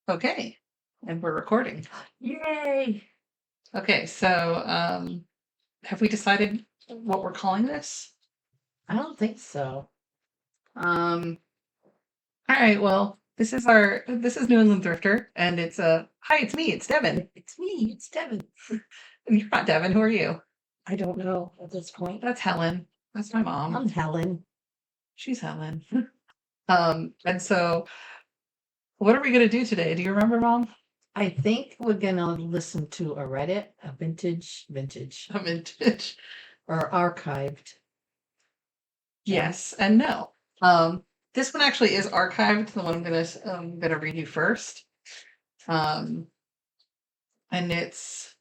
Okay, and we're recording. Yay! Okay, so have we decided what we're calling this? I don't think so. All right, well, this is New England Thrifter, and it's hi, it's me, it's Devin. It's me, it's Devin. And you're not Devin, who are you? I don't know at this point. That's Helen. That's my mom. I'm Helen. She's Helen. And so what are we gonna do today? Do you remember, Mom? I think we're gonna listen to a Reddit, a vintage, A vintage. or archived. Yes and no. This one actually is archived, the one I'm gonna read you first. And it's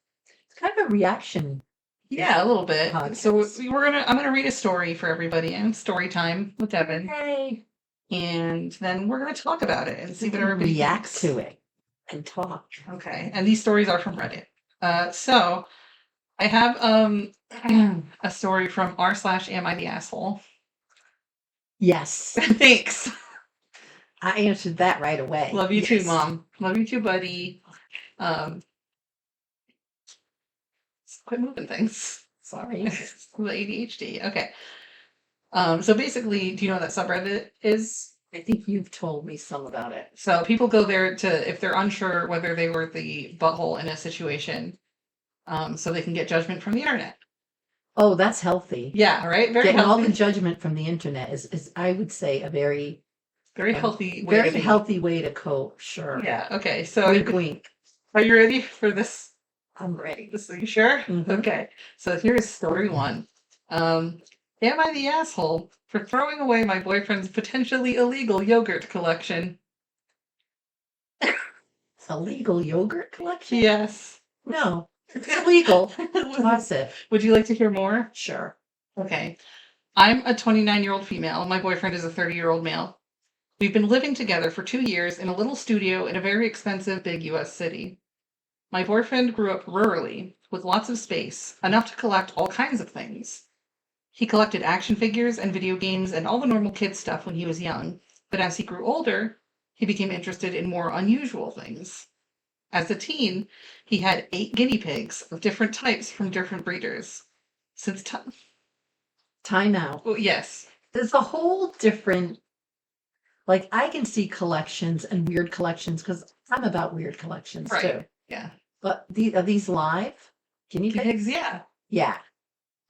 kind of a reaction. Yeah, a little bit. Podcast. So I'm gonna read a story for everybody, and story time with Devin, Hey, and then we're gonna talk about it and see what everybody react thinks. to it and talk. Okay, and these stories are from Reddit. So I have a story from r/am I the asshole. Yes, Thanks. I answered that right away. Love you too, Yes. Mom. Love you too, buddy. Quit moving things. Sorry. The ADHD. Okay. So basically, do you know what that subreddit is? I think you've told me some about it. So people go there if they're unsure whether they were the butthole in a situation, so they can get judgment from the internet. Oh, that's healthy. Yeah, right. Very Getting all healthy. the judgment from the internet is I would say, a very healthy way very to be. healthy way to cope. Sure. Yeah. Okay. So Wink, wink. are you ready for this? I'm ready. Are you sure? Mhm. Okay. So here's story one. Am I the asshole for throwing away my boyfriend's potentially illegal yogurt collection? Illegal yogurt collection? Yes. No, it's illegal. Toss it. Would you like to hear more? Sure. Okay. I'm a 29-year-old female. My boyfriend is a 30-year-old male. We've been living together for 2 years in a little studio in a very expensive big US city. My boyfriend grew up rurally, with lots of space, enough to collect all kinds of things. He collected action figures and video games and all the normal kid stuff when he was young, but as he grew older, he became interested in more unusual things. As a teen, he had 8 guinea pigs of different types from different breeders. Since Time out. well, yes. There's a whole different, like, I can see collections and weird collections because I'm about weird collections Right. too. Yeah. But are these live? Guinea pigs? Pigs, yeah. Yeah.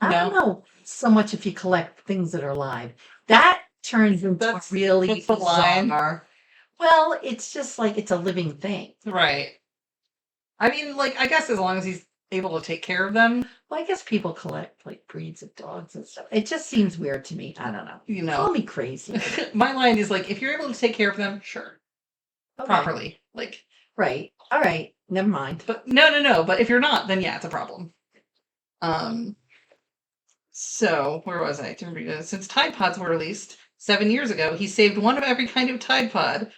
I No. don't know so much if you collect things that are live. That turns into That's- a really that's the line. bizarre. Well, it's just like it's a living thing. Right. I mean, like, I guess as long as he's able to take care of them, Well, I guess people collect like breeds of dogs and stuff. It just seems weird to me. I don't know. you Call know. me crazy. My line is like, if you're able to take care of them, sure. Okay. Properly. Like, Right. All right. Never mind. but no. But if you're not, then yeah, it's a problem. So where was I? Since Tide Pods were released 7 years ago, he saved one of every kind of Tide Pod.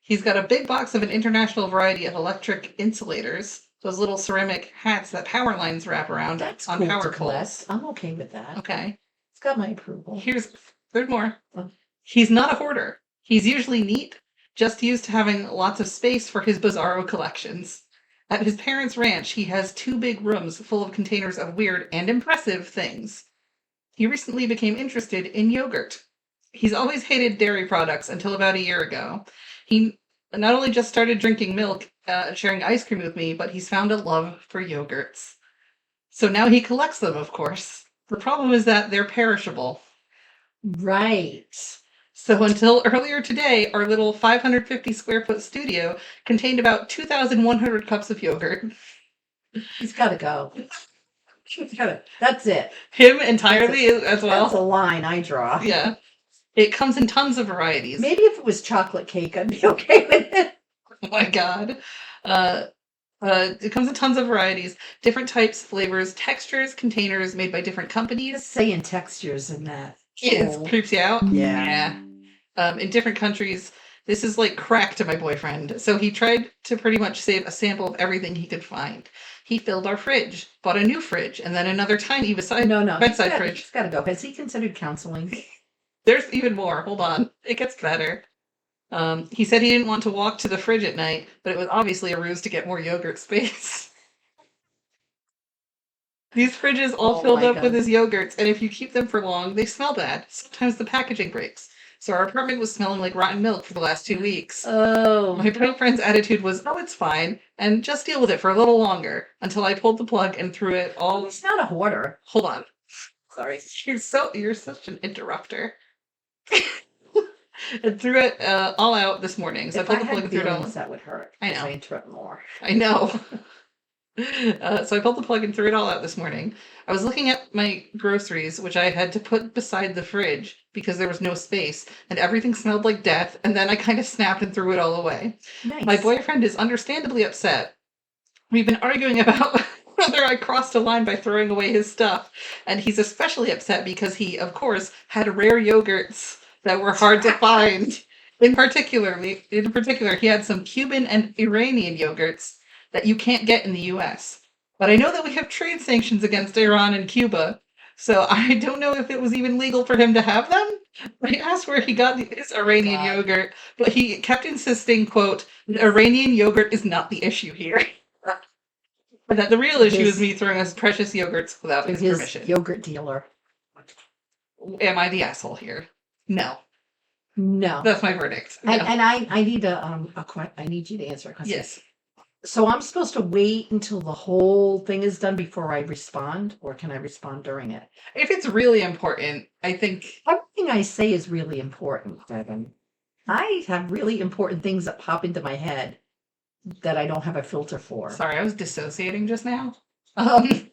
He's got a big box of an international variety of electric insulators, those little ceramic hats that power lines wrap around That's on cool power to poles. collect. I'm okay with that. Okay. It's got my approval. There's more. Oh. He's not a hoarder. He's usually neat, just used to having lots of space for his bizarro collections. At his parents' ranch, he has 2 big rooms full of containers of weird and impressive things. He recently became interested in yogurt. He's always hated dairy products until about a year ago. He not only just started drinking milk, sharing ice cream with me, but he's found a love for yogurts. So now he collects them, of course. The problem is that they're perishable. Right. So until earlier today, our little 550 square foot studio contained about 2,100 cups of yogurt. He's got to go. That's it. Him entirely as That's a well. line I draw. Yeah. It comes in tons of varieties. Maybe if it was chocolate cake, I'd be okay with it. Oh my god. It comes in tons of varieties, different types, flavors, textures, containers made by different companies. Just saying textures in that. It creeps you out. Yeah. In different countries, this is like crack to my boyfriend. So he tried to pretty much save a sample of everything he could find. He filled our fridge, bought a new fridge, and then another tiny bedside fridge. He's got to go. Has he considered counseling? There's even more. Hold on. It gets better. He said he didn't want to walk to the fridge at night, but it was obviously a ruse to get more yogurt space. These fridges all Oh filled my up with God. his yogurts, and if you keep them for long, they smell bad. Sometimes the packaging breaks. So our apartment was smelling like rotten milk for the last 2 weeks. Oh, My boyfriend's attitude was, "Oh, it's fine, and just deal with it for a little longer," until I pulled the plug and threw it all. he's not a hoarder. Hold on. Sorry. You're such an interrupter. And threw it all out this morning. So I If pulled I the plug had and threw it all. feelings, that would hurt. I if know. I interrupt more. I know. So I pulled the plug and threw it all out this morning. I was looking at my groceries, which I had to put beside the fridge because there was no space, and everything smelled like death. And then I kind of snapped and threw it all away. Nice. My boyfriend is understandably upset. We've been arguing about whether I crossed a line by throwing away his stuff, and he's especially upset because he, of course, had rare yogurts that were hard to find. In particular, he had some Cuban and Iranian yogurts that you can't get in the U.S. But I know that we have trade sanctions against Iran and Cuba, so I don't know if it was even legal for him to have them. I asked where he got his Iranian God. yogurt, but he kept insisting, quote, "The Iranian yogurt is not the issue here." And that the real issue is me throwing his precious yogurts without his His permission. yogurt dealer. Am I the asshole here? No. No. That's my verdict. No. And I need I need you to answer a question. Yes. So I'm supposed to wait until the whole thing is done before I respond, or can I respond during it? If it's really important, I think. Everything I say is really important, Devin. I have really important things that pop into my head that I don't have a filter for. Sorry, I was dissociating just now. All right.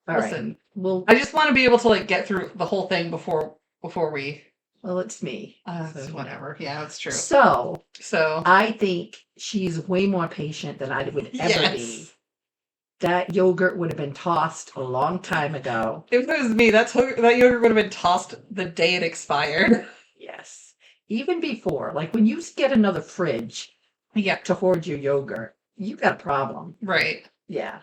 Listen, Well, I just want to be able to get through the whole thing before we. it's me. It's whatever. Yeah, that's true. So So I think she's way more patient than I would ever be. yes, That yogurt would have been tossed a long time ago. if it was me, that yogurt would have been tossed the day it expired. Yes. Even before, like when you get another fridge Yeah, to hoard your yogurt, you got a problem. right. Yeah.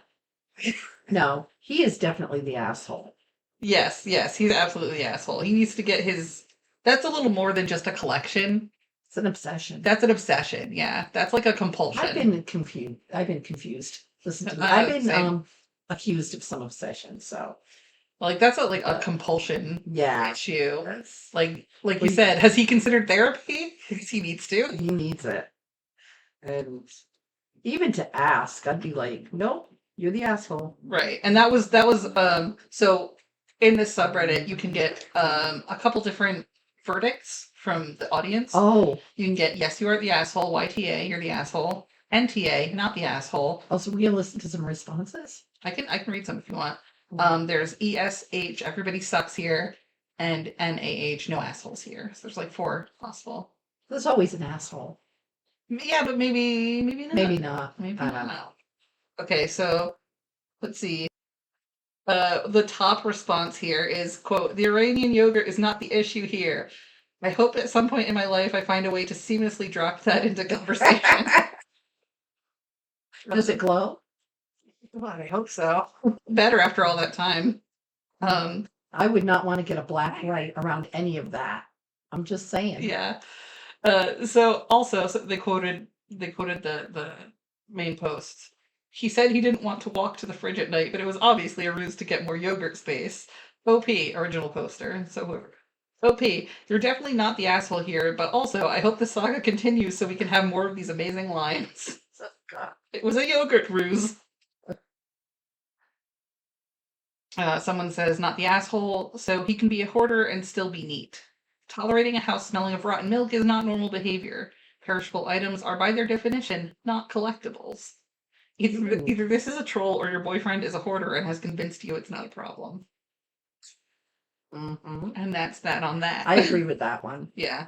No, he is definitely the asshole. Yes, he's absolutely the asshole. He needs to get his. That's a little more than just a collection. It's an obsession. That's an obsession. Yeah, that's like a compulsion. I've been confused. Listen to me. Uh, I've been same. accused of some obsession. So Like that's a compulsion yeah, issue. that's, Like you We- said, has he considered therapy? Because he needs to. he needs it. And even to ask, I'd be like, nope, you're the asshole. Right. And that was so in this subreddit you can get a couple different verdicts from the audience. Oh, You can get yes, you are the asshole, YTA, you're the asshole, NTA, not the asshole. also we're gonna listen to some responses. I can read some if you want. There's ESH, everybody sucks here, and NAH, no assholes here. So there's like 4 possible. There's always an asshole. Yeah, but maybe not. Maybe not. Maybe I don't not. Okay, so let's see. The top response here is, quote, "The Iranian yogurt is not the issue here. I hope at some point in my life I find a way to seamlessly drop that into conversation." Does it glow? God, I hope so. Better after all that time. I would not want to get a black light around any of that. I'm just saying. Yeah. So they quoted the main post. He said he didn't want to walk to the fridge at night, but it was obviously a ruse to get more yogurt space. OP, original poster. So whoever. OP, you're definitely not the asshole here, but also I hope the saga continues so we can have more of these amazing lines. God. It was a yogurt ruse. Someone says, not the asshole, so he can be a hoarder and still be neat. Tolerating a house smelling of rotten milk is not normal behavior. Perishable items are, by their definition, not collectibles. Either this is a troll or your boyfriend is a hoarder and has convinced you it's not a problem. Mm-hmm. And that's that on that. I agree with that one. Yeah.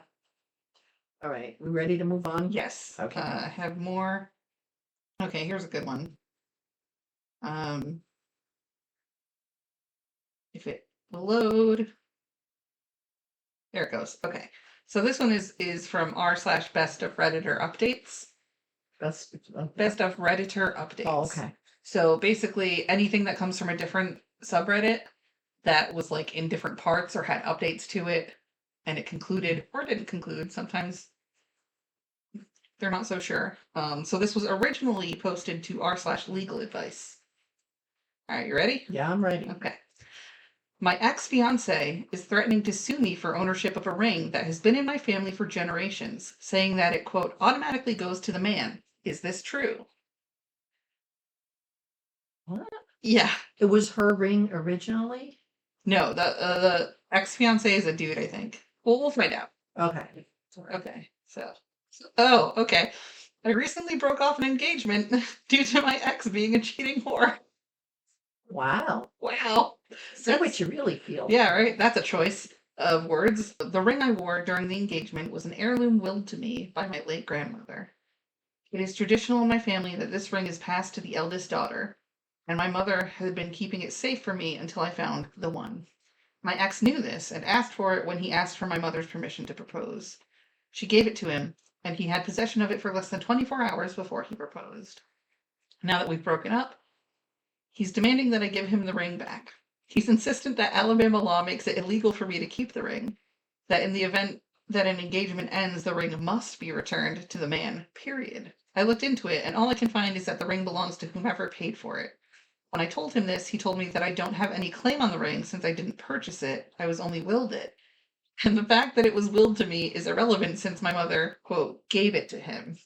All right, we ready to move on? Yes. Okay. I have more. Okay, here's a good one. If it will load. There it goes. Okay. So this one is from r/best of Redditor updates. Best of Redditor updates. Oh, okay. So basically anything that comes from a different subreddit that was like in different parts or had updates to it, and it concluded or didn't conclude. Sometimes they're not so sure. So this was originally posted to r/legal advice. All right, you ready? Yeah, I'm ready. Okay. My ex-fiance is threatening to sue me for ownership of a ring that has been in my family for generations, saying that it, quote, automatically goes to the man. Is this true? What? Yeah. It was her ring originally? No, the ex-fiance is a dude, I think. Well, we'll find out. Okay. Okay. Oh, okay. I recently broke off an engagement due to my ex being a cheating whore. Wow. Wow. Say what you really feel. Yeah, right. That's a choice of words. The ring I wore during the engagement was an heirloom willed to me by my late grandmother. It is traditional in my family that this ring is passed to the eldest daughter, and my mother had been keeping it safe for me until I found the one. My ex knew this and asked for it when he asked for my mother's permission to propose. She gave it to him, and he had possession of it for less than 24 hours before he proposed. Now that we've broken up, he's demanding that I give him the ring back. He's insistent that Alabama law makes it illegal for me to keep the ring, that in the event that an engagement ends, the ring must be returned to the man, period. I looked into it, and all I can find is that the ring belongs to whomever paid for it. When I told him this, he told me that I don't have any claim on the ring since I didn't purchase it, I was only willed it. And the fact that it was willed to me is irrelevant since my mother, quote, gave it to him.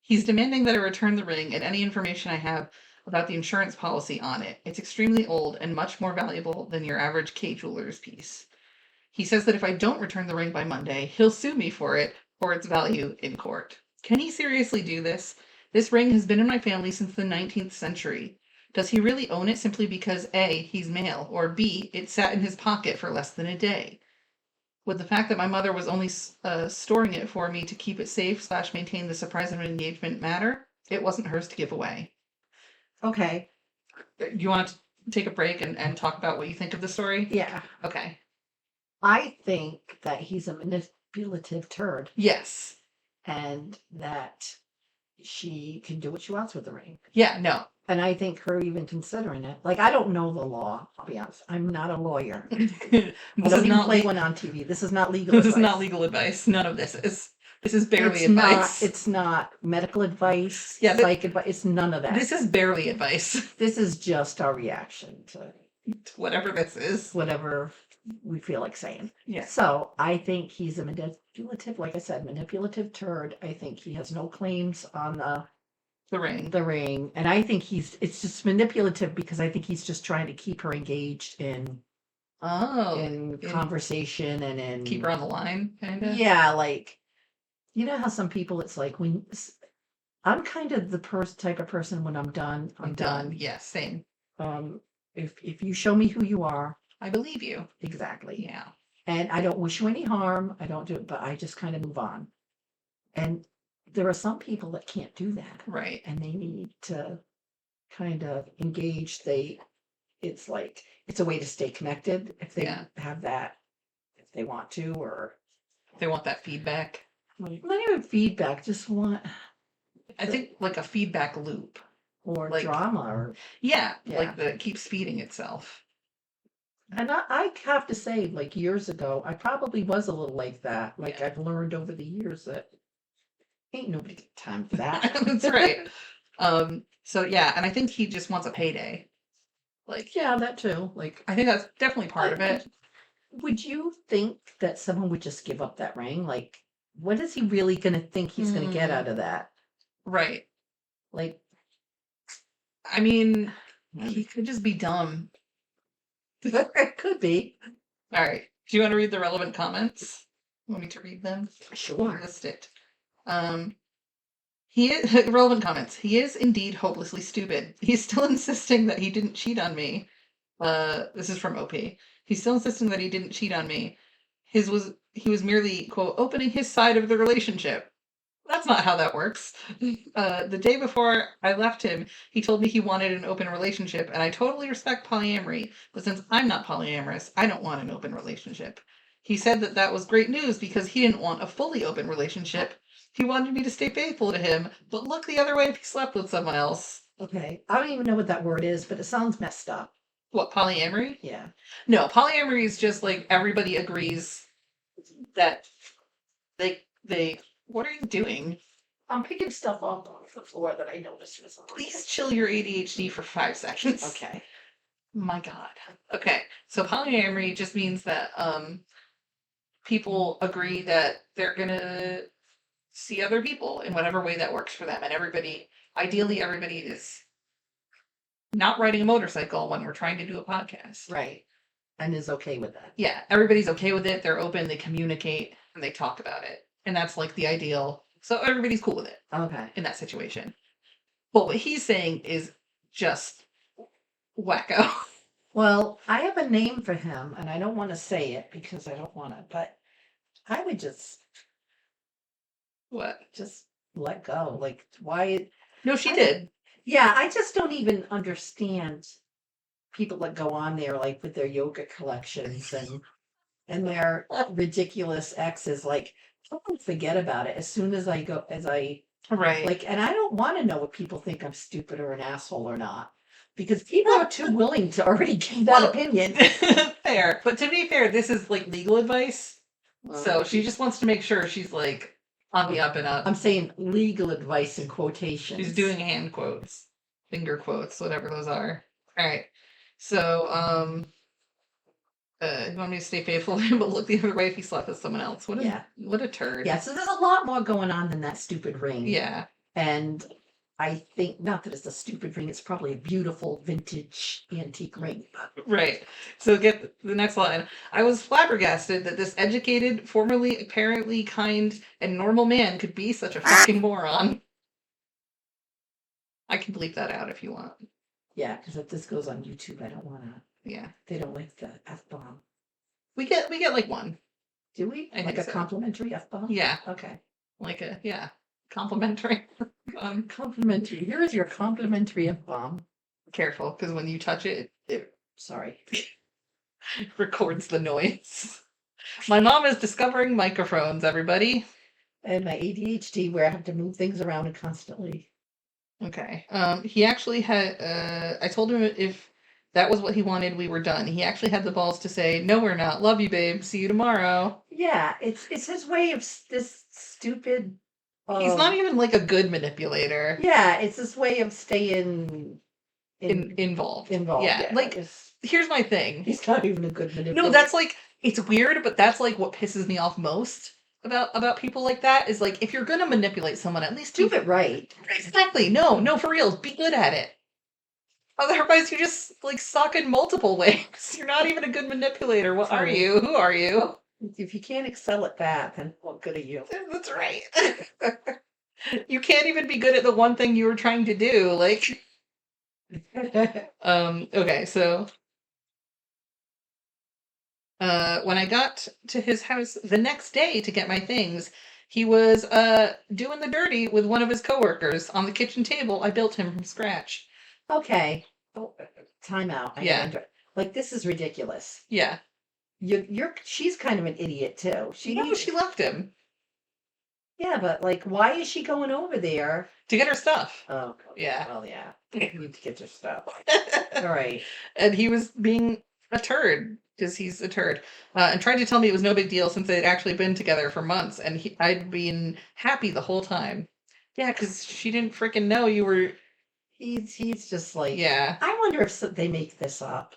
He's demanding that I return the ring and any information I have about the insurance policy on it. It's extremely old and much more valuable than your average K jeweler's piece. He says that if I don't return the ring by Monday, he'll sue me for it or its value in court. Can he seriously do this? This ring has been in my family since the 19th century. Does he really own it simply because A, he's male, or B, it sat in his pocket for less than a day? Would the fact that my mother was only storing it for me to keep it safe / maintain the surprise of an engagement matter? It wasn't hers to give away. Okay. You want to take a break and talk about what you think of the story? Yeah. Okay. I think that he's a manipulative turd Yes. and that she can do what she wants with the ring. Yeah, no. And I think her even considering it. Like, I don't know the law, I'll be honest. I'm not a lawyer. I This don't is even not play one on TV. This is not legal this advice. is not legal advice. None of this is. This is barely It's advice. It's not medical advice, Yeah, psych advice. It's none of that. This is barely advice. This is just our reaction to Whatever this is. whatever we feel like saying. Yeah. So I think he's a manipulative, like I said, manipulative turd. I think he has no claims on The ring. the ring. And I think it's just manipulative because I think he's just trying to keep her engaged in conversation and in keep her on the line, kind of. Yeah, like you know how some people it's like when I'm kind of the type of person when I'm done, I'm done. Yeah, same. If you show me who you are, I believe you. exactly. Yeah. And I don't wish you any harm. I don't do it, but I just kind of move on. And there are some people that can't do that. Right. And they need to kind of engage. It's like it's a way to stay connected if they have that, if they want to, or they want that feedback. not even feedback, just want I think like a feedback loop. Or like drama or like that keeps feeding itself. And I have to say, like years ago, I probably was a little like that. Like I've learned over the years that ain't nobody got time for that. That's right. So yeah, and I think he just wants a payday. Like yeah, that too. Like I think that's definitely part of it. Would you think that someone would just give up that ring? Like, what is he really going to think he's going to get out of that? Right. Like, I mean, he could just be dumb. It could be. All right. Do you want to read the relevant comments? You want me to read them? Sure. List it. He is relevant comments. He is indeed hopelessly stupid. He's still insisting that he didn't cheat on me. This is from OP. He's still insisting that he didn't cheat on me. He was merely, quote, opening his side of the relationship. That's not how that works. The day before I left him, he told me he wanted an open relationship, and I totally respect polyamory, but since I'm not polyamorous, I don't want an open relationship. He said that was great news because he didn't want a fully open relationship. He wanted me to stay faithful to him, but look the other way if he slept with someone else. Okay. I don't even know what that word is, but it sounds messed up. What, polyamory? Yeah. No, polyamory is just like everybody agrees that they what are you doing? I'm picking stuff up off the floor that I noticed was on. Please chill your ADHD for 5 seconds. Okay. My God. Okay. So polyamory just means that people agree that they're gonna see other people in whatever way that works for them, and ideally everybody is not riding a motorcycle when we're trying to do a podcast. Right. And is okay with that. Yeah, everybody's okay with it. They're open, they communicate, and they talk about it. And that's like the ideal. So everybody's cool with it Okay. in that situation. But what he's saying is just wacko. Well, I have a name for him, and I don't want to say it because I don't want to, but I would just What? let go. Like, why? No, she did. Yeah, I just don't even understand people that go on there like with their yoga collections and their ridiculous exes. Like, don't forget about it as soon as I Right. like, and I don't want to know what people think I'm stupid or an asshole or not, because people are too willing to already give that Well, opinion. Fair. But to be fair, this is like legal advice. So she just wants to make sure she's like on the up and up. I'm saying legal advice in quotations. She's doing hand quotes, finger quotes, whatever those are. All right. So, you want me to stay faithful to him, but look the other way if he slept with someone else. What a turd. Yeah, so there's a lot more going on than that stupid ring. Yeah. And I think, not that it's a stupid ring, it's probably a beautiful vintage antique ring. Right. So get the next line. I was flabbergasted that this educated, formerly apparently kind and normal man could be such a fucking moron. I can bleep that out if you want. Yeah, because if this goes on YouTube, I don't want to. Yeah. They don't like the F-bomb. We get like one. Do we? I like think a so. complimentary F-bomb? Yeah. Okay. Complimentary. Complimentary. Here is your complimentary F-bomb. Careful, because when you touch it, it Sorry. records the noise. My mom is discovering microphones, everybody. And my ADHD, where I have to move things around constantly. Okay. He actually had, I told him if that was what he wanted, we were done. He actually had the balls to say, no, we're not. Love you, babe. See you tomorrow. Yeah, it's his way of this stupid. He's not even like a good manipulator. Yeah, it's this way of staying involved. Yeah, like, here's my thing. He's not even a good manipulator. No, that's like, it's weird, but that's like what pisses me off most about people like that is like, if you're gonna manipulate someone, at least do it right. Exactly. No, for real. Be good at it. Otherwise, you just like suck in multiple ways. You're not even a good manipulator. What are you? Who are you? If you can't excel at that, then what good are you? That's right. You can't even be good at the one thing you were trying to do. Like, okay, so when I got to his house the next day to get my things, he was doing the dirty with one of his coworkers on the kitchen table I built him from scratch. Okay. Oh, time out. Yeah. Like, this is ridiculous. Yeah. She's kind of an idiot too. She left him. Yeah, but like, why is she going over there? To get her stuff. Oh, yeah. Well, yeah. You need to get your stuff. All right. And he was being a turd, because he's a turd, and tried to tell me it was no big deal since they'd actually been together for months, and I'd been happy the whole time. Yeah, because she didn't freaking know you were... He's just like... Yeah. I wonder if they make this up.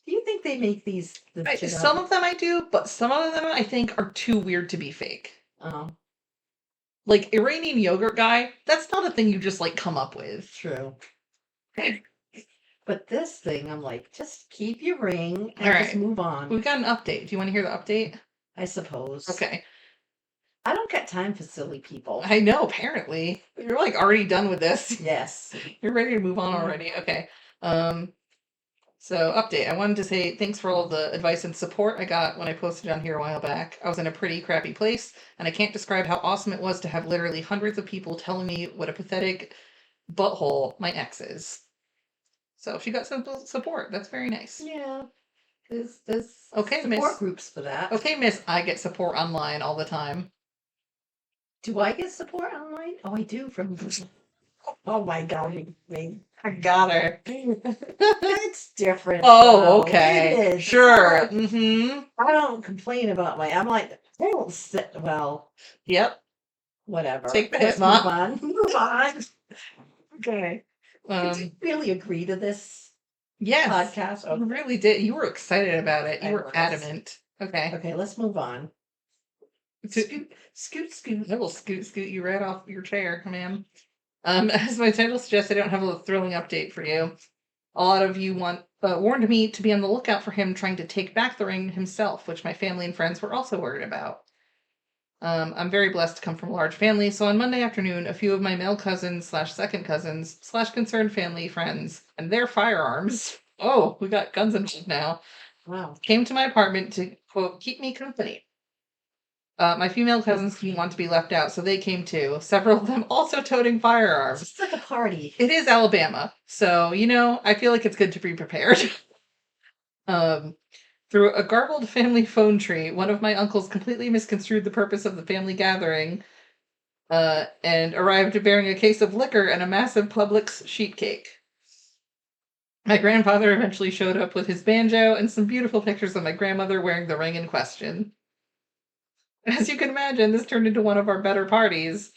Do you think they make these... Some of them I do, but some of them I think are too weird to be fake. Oh. Like, Iranian yogurt guy, that's not a thing you just, like, come up with. True. But this thing, I'm like, just keep your ring and just move on. We've got an update. Do you want to hear the update? I suppose. Okay. I don't got time for silly people. I know, apparently. You're, like, already done with this. Yes. You're ready to move on already. Okay. So, update. I wanted to say thanks for all the advice and support I got when I posted on here a while back. I was in a pretty crappy place, and I can't describe how awesome it was to have literally hundreds of people telling me what a pathetic butthole my ex is. So, she got some support. That's very nice. Yeah. There's support groups for that. Okay, miss, I get support online all the time. Do I get support online? Oh, I do from... Oh my God, I got her. it's different. Oh, though. okay. It is. It's not Sure. like- Mm-hmm. I don't complain about I'm like, I don't sit well. Yep. Whatever. Take the Let's hit, move Ma. on. Move on. Okay. Did you Um, really agree to this yes. podcast? You Okay. really did. You were excited about it. You I were was. adamant. Okay. Okay, let's move on. Scoot, scoot, scoot. I will scoot you right off your chair, ma'am. As my title suggests, I don't have a thrilling update for you. A lot of you warned me to be on the lookout for him trying to take back the ring himself, which my family and friends were also worried about. I'm very blessed to come from a large family, so on Monday afternoon, a few of my male cousins / second cousins / concerned family friends and their firearms. Oh, we got guns involved now. Wow. Came to my apartment to, quote, keep me company. My female cousins didn't want to be left out, so they came too. Several of them also toting firearms. It's like a party. It is Alabama, so, I feel like it's good to be prepared. Through a garbled family phone tree, one of my uncles completely misconstrued the purpose of the family gathering and arrived bearing a case of liquor and a massive Publix sheet cake. My grandfather eventually showed up with his banjo and some beautiful pictures of my grandmother wearing the ring in question. As you can imagine, this turned into one of our better parties.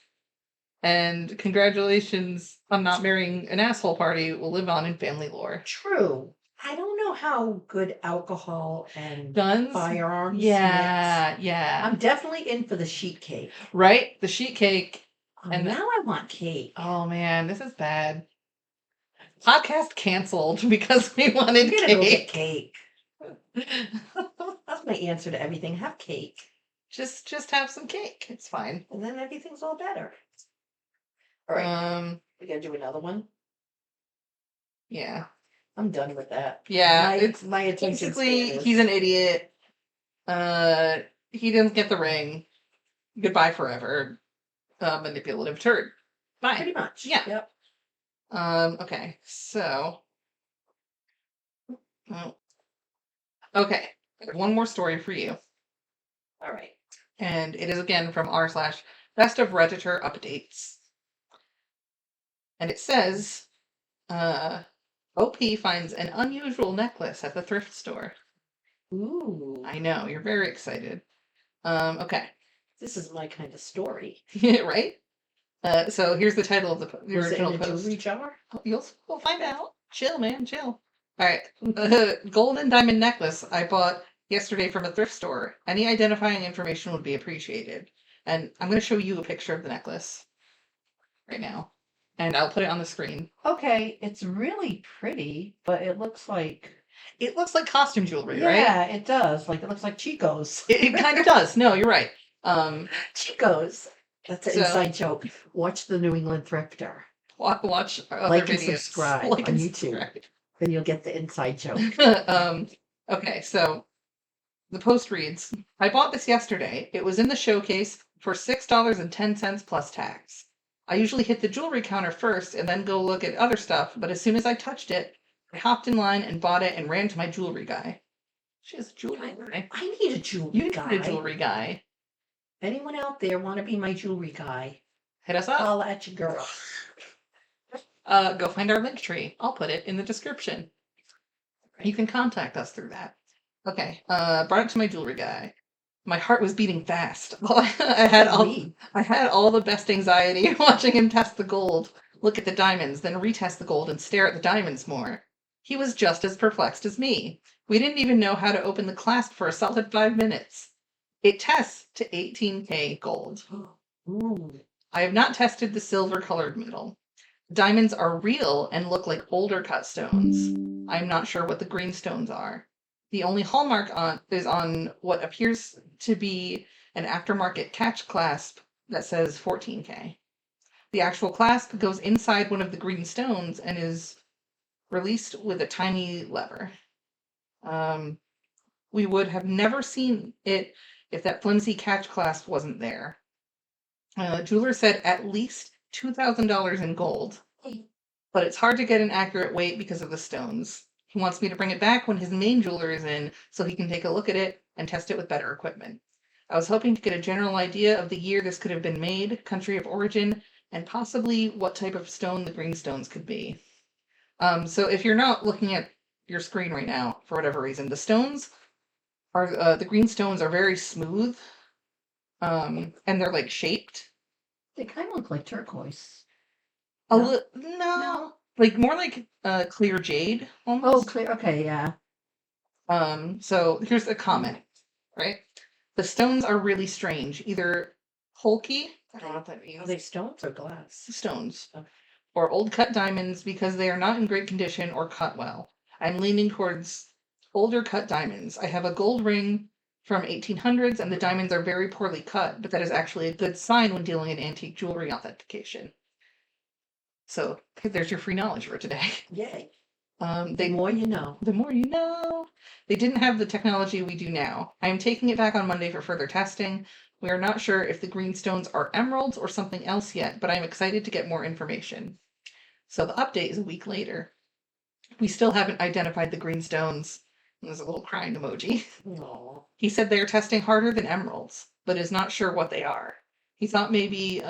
And congratulations on not marrying an asshole party will live on in family lore. True. I don't know how good alcohol and Guns? firearms Yeah, mix. yeah. I'm definitely in for the sheet cake. Right? The sheet cake. Oh, And now I want cake. Oh man, this is bad. Podcast canceled because we wanted I'm gonna go get cake. cake. That's my answer to everything. Have cake. Just have some cake. It's fine. And then everything's all better. All right. We gotta do another one. Yeah. I'm done with that. Yeah. It's my attention basically span is- he's an idiot. He didn't get the ring. Goodbye forever. Manipulative turd. Bye. pretty much. Yeah. Yep. Okay, so okay. I have one more story for you. All right. And it is again from r/best of Redditor updates. And it says, OP finds an unusual necklace at the thrift store. Ooh. I know, you're very excited. Okay. This is my kind of story. Right? So here's the title of the Was it original in a post. jewelry jar? We'll find out. Chill, man, chill. All right. Gold and diamond necklace I bought yesterday from a thrift store. Any identifying information would be appreciated. And I'm going to show you a picture of the necklace right now. And I'll put it on the screen. Okay, it's really pretty, but it looks like It looks like costume jewelry, right? it does. Like it looks like Chico's. It kind of does. No, you're right. Chico's. That's an So- inside joke. Watch the New England Thrifter. Watch other Like and videos. subscribe Like on and YouTube. subscribe. Then you'll get the inside joke. Okay, so the post reads, I bought this yesterday. It was in the showcase for $6.10 plus tax. I usually hit the jewelry counter first and then go look at other stuff, but as soon as I touched it, I hopped in line and bought it and ran to my jewelry guy. She has a jewelry guy. I need a jewelry You guy. need a jewelry guy. Anyone out there want to be my jewelry guy? Hit us up. Holla at your girl. Go find our link tree. I'll put it in the description. You can contact us through that. Okay. Brought it to my jewelry guy. My heart was beating fast. I had all the best anxiety watching him test the gold, look at the diamonds, then retest the gold and stare at the diamonds more. He was just as perplexed as me. We didn't even know how to open the clasp for a solid 5 minutes. It tests to 18K gold. Ooh. I have not tested the silver-colored metal. Diamonds are real and look like older cut stones. I'm not sure what the green stones are. The only hallmark is on what appears to be an aftermarket catch clasp that says 14K. The actual clasp goes inside one of the green stones and is released with a tiny lever. We would have never seen it if that flimsy catch clasp wasn't there. Jeweler said at least $2,000 in gold, but it's hard to get an accurate weight because of the stones. He wants me to bring it back when his main jeweler is in so he can take a look at it and test it with better equipment. I was hoping to get a general idea of the year this could have been made, country of origin, and possibly what type of stone the greenstones could be. So if you're not looking at your screen right now, for whatever reason, the green stones are very smooth, and they're like shaped. They kind of look like turquoise. No, No. like more like clear jade Oh, almost. clear. Okay, yeah. So here's a comment, right? The stones are really strange, either hulky, I don't know what that Are means, they stones or glass? stones, Okay. or old cut diamonds because they are not in great condition or cut well. I'm leaning towards older cut diamonds. I have a gold ring from 1800s and the diamonds are very poorly cut, but that is actually a good sign when dealing in antique jewelry authentication. So there's your free knowledge for today. Yay. The The more you know. The more you know. They didn't have the technology we do now. I am taking it back on Monday for further testing. We are not sure if the greenstones are emeralds or something else yet, but I'm excited to get more information. So the update is a week later. We still haven't identified the greenstones. There's a little crying emoji. Aw. He said they are testing harder than emeralds, but is not sure what they are. He thought maybe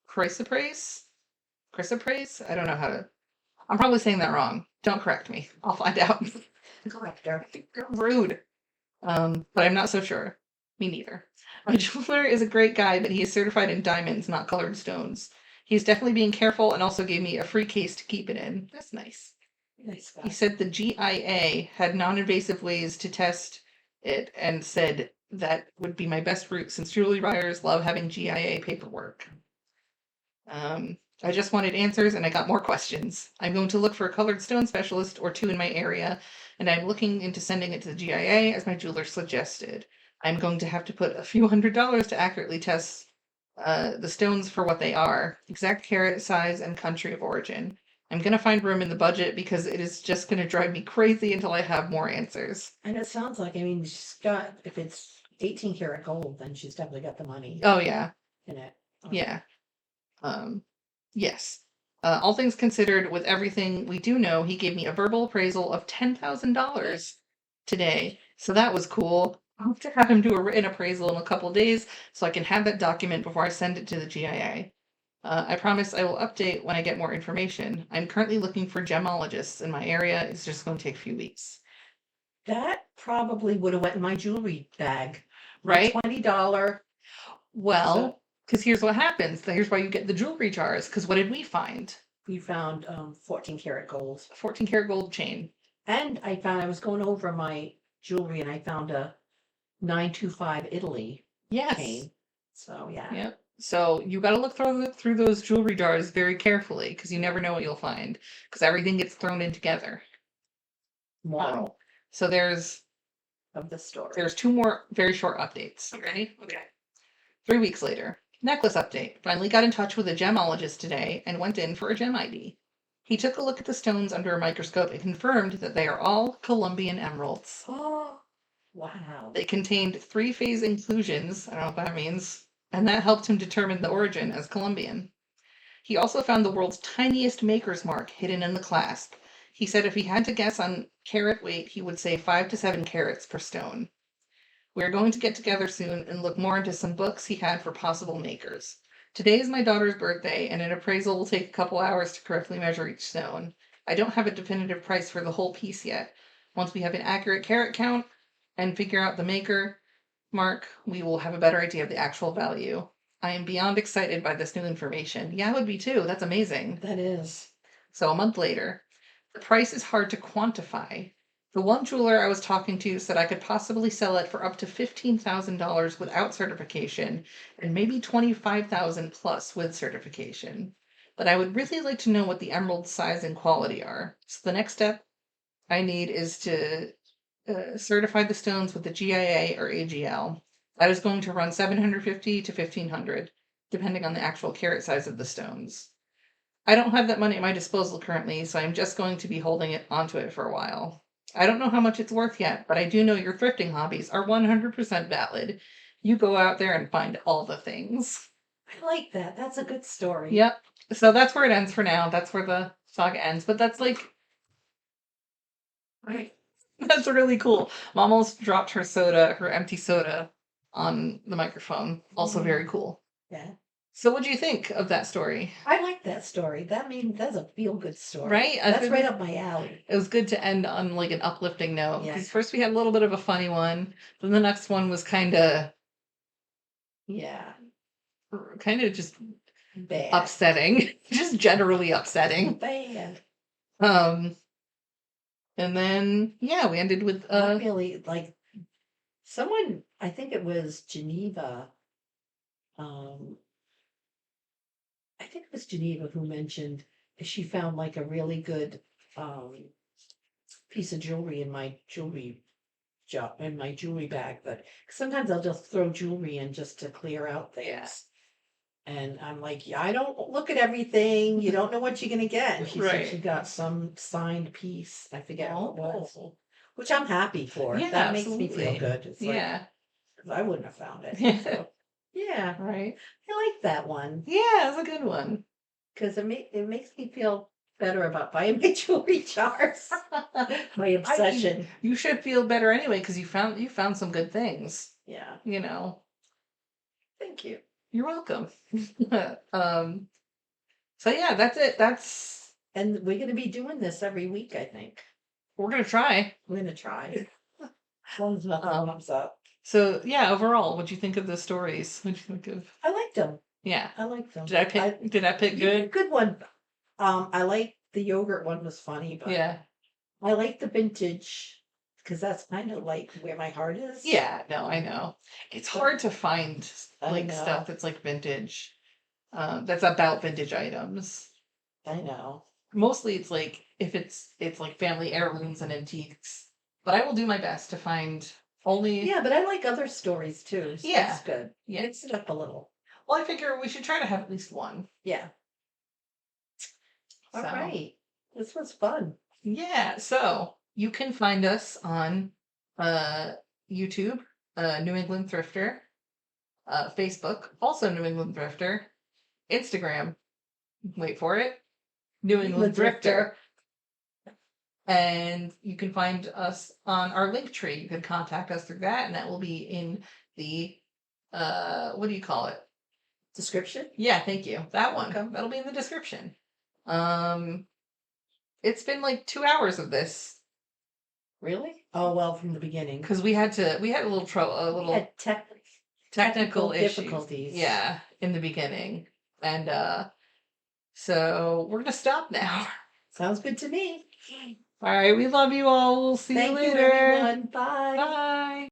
chrysoprase? Chrysoprase? I don't know how to. I'm probably saying that wrong. Don't correct me. I'll find out. Corrector. Rude. But I'm not so sure. Me neither. My jeweler is a great guy, but he is certified in diamonds, not colored stones. He's definitely being careful and also gave me a free case to keep it in. That's nice. Nice guy. He said the GIA had non-invasive ways to test it and said that would be my best route since jewelry buyers love having GIA paperwork. I just wanted answers and I got more questions. I'm going to look for a colored stone specialist or two in my area, and I'm looking into sending it to the GIA as my jeweler suggested. I'm going to have to put a few $100s to accurately test the stones for what they are, exact carat size and country of origin. I'm going to find room in the budget because it is just going to drive me crazy until I have more answers. And it sounds like, I mean, she's got, if it's 18 karat gold, then she's definitely got the money Oh, yeah. in it. Yeah. Yes. All things considered, with everything we do know, he gave me a verbal appraisal of $10,000 today. So that was cool. I hope to have him do a written appraisal in a couple days so I can have that document before I send it to the GIA. I promise I will update when I get more information. I'm currently looking for gemologists in my area. It's just going to take a few weeks. That probably would have went in my jewelry bag. Right? $20. Well, because here's what happens. Here's why you get the jewelry jars. Because what did we find? We found 14 karat gold. A 14 karat gold chain. And I was going over my jewelry and I found a 925 Italy Yes. chain. So, yeah. Yep. So you got to look through those jewelry jars very carefully because you never know what you'll find because everything gets thrown in together. Moral So there's of the story. There's two more very short updates. Ready? Okay. 3 weeks later, necklace update. Finally got in touch with a gemologist today and went in for a gem ID. He took a look at the stones under a microscope and confirmed that they are all Colombian emeralds. Oh, wow. They contained 3-phase inclusions, I don't know what that means, and that helped him determine the origin as Colombian. He also found the world's tiniest maker's mark hidden in the clasp. He said if he had to guess on carat weight, he would say 5 to 7 carats per stone. We are going to get together soon and look more into some books he had for possible makers. Today is my daughter's birthday, and an appraisal will take a couple hours to correctly measure each stone. I don't have a definitive price for the whole piece yet. Once we have an accurate carat count and figure out the maker mark, we will have a better idea of the actual value. I am beyond excited by this new information. Yeah, I would be too. That's amazing. That is. So a month later, the price is hard to quantify. The one jeweler I was talking to said I could possibly sell it for up to $15,000 without certification and maybe $25,000 plus with certification. But I would really like to know what the emerald size and quality are. So the next step I need is to certify the stones with the GIA or AGL. That is going to run $750 to $1,500, depending on the actual carat size of the stones. I don't have that money at my disposal currently, so I'm just going to be holding onto it for a while. I don't know how much it's worth yet, but I do know your thrifting hobbies are 100% valid. You go out there and find all the things. I like that. That's a good story. Yep. So that's where it ends for now. That's where the saga ends. But that's like, right. That's really cool. Mom almost dropped her empty soda on the microphone. Also very cool. Yeah. So what do you think of that story? I like that story. That's a feel good story. Right? I That's think right up my alley. it was good to end on like an uplifting note. Yeah. Because first we had a little bit of a funny one, then the next one was Yeah. kind of just Bad. upsetting, just generally upsetting. Bad. Um, and then yeah, we ended with Not really like someone, I think it was Geneva. I think it was Geneva who mentioned she found like a really good um piece of jewelry in my jewelry bag, but sometimes I'll just throw jewelry in just to clear out things. Yeah. And I'm like, yeah, I don't look at everything. You don't know what you're gonna get. And she said she Right. got some signed piece. I forget what it was, Oh. which I'm happy for. Yeah, That makes me feel absolutely. good. It's like Yeah. I wouldn't have found it. So yeah, Right. I like that one Yeah, it's a good one. because it makes me feel better about buying my jewelry jars. My obsession. You should feel better anyway because you found some good things. Yeah. You know. Thank you. You're welcome. um so yeah, that's it. And we're going to be doing this every week, I think. We're gonna try. We're going to try. As long as nothing comes up. So yeah, overall, what'd you think of the stories? What'd you think of? I liked them. Yeah. I liked them. Did I pick good? Good one. I like the yogurt one was funny, but Yeah. I like the vintage because that's kind of like where my heart is. Yeah, no, I know. It's hard to find I like know. stuff that's like vintage. That's about vintage items. I know. Mostly it's like if it's like family heirlooms and antiques. But I will do my best to find only Yeah, but I like other stories too. So Yeah. that's good. Yeah. Mix it up a little. Well, I figure we should try to have at least one. Yeah. All So, right. This was fun. Yeah, so you can find us on YouTube, New England Thrifter, Facebook, also New England Thrifter, Instagram, wait for it, New England Thrifter. And you can find us on our link tree. You can contact us through that, and that will be in the what do you call it? Description? Yeah, thank you. That one. Welcome. That'll be in the description. It's been like 2 hours of this Really? Oh well, from the beginning. because we had a little We had technical issues. difficulties. Yeah, in the beginning, and so we're gonna stop now. Sounds good to me. All right, we love you all. We'll see Thank you you, later. everyone. Bye. Bye.